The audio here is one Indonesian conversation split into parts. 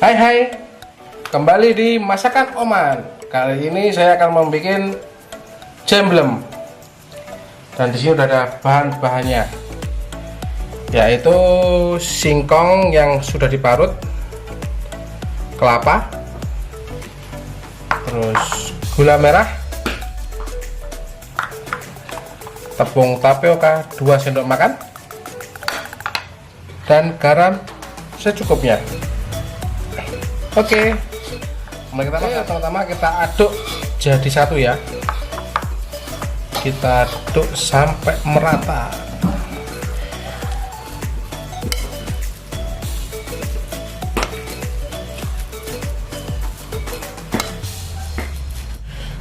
Hai hai, kembali di Masakan Oman. Kali ini saya akan membuat jemblem. Dan di sini udah ada bahan-bahannya, yaitu singkong yang sudah diparut, kelapa, terus gula merah, tepung tapioka 2 sendok makan, dan garam secukupnya. Oke, pertama kita aduk jadi satu ya. Kita aduk sampai merata.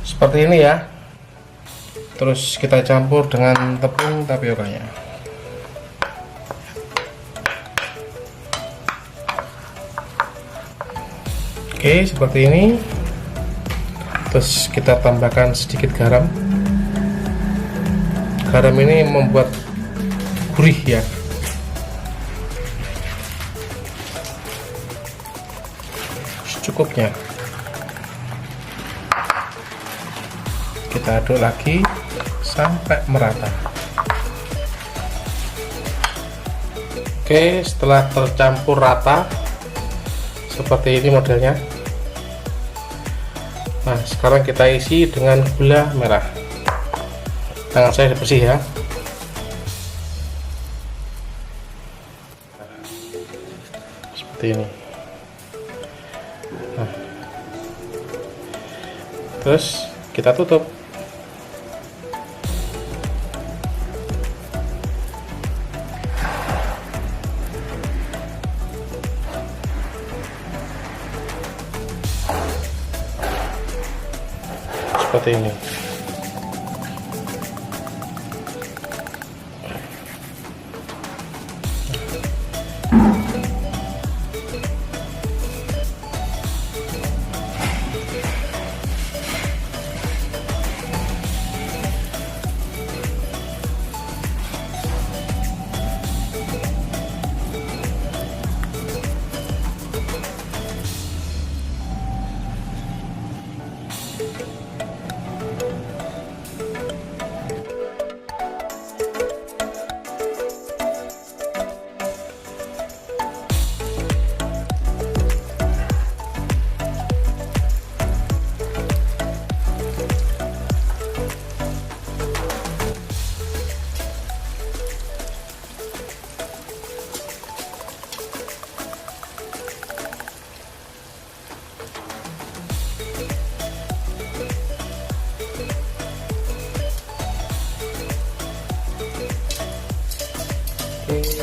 Seperti ini ya. Terus kita campur dengan tepung tapiokanya. Oke, seperti ini. Terus kita tambahkan sedikit garam. Garam ini membuat gurih ya. Secukupnya. Kita aduk lagi sampai merata. Oke, setelah tercampur rata seperti ini modelnya. Nah, sekarang kita isi dengan gula merah. Tangan saya bersih ya. Seperti ini. Nah, terus kita tutup. Seperti ini.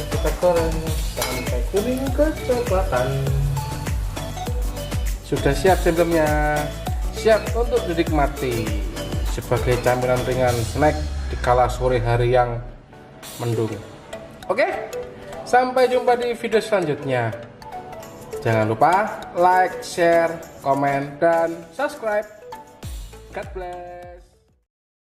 Kita goreng sampai kuning kecoklatan. Sudah siap jemblemnya, siap untuk dinikmati sebagai camilan ringan snack di kala sore hari yang mendung. Oke, sampai jumpa di video selanjutnya. Jangan lupa like, share, komen, dan subscribe. God bless.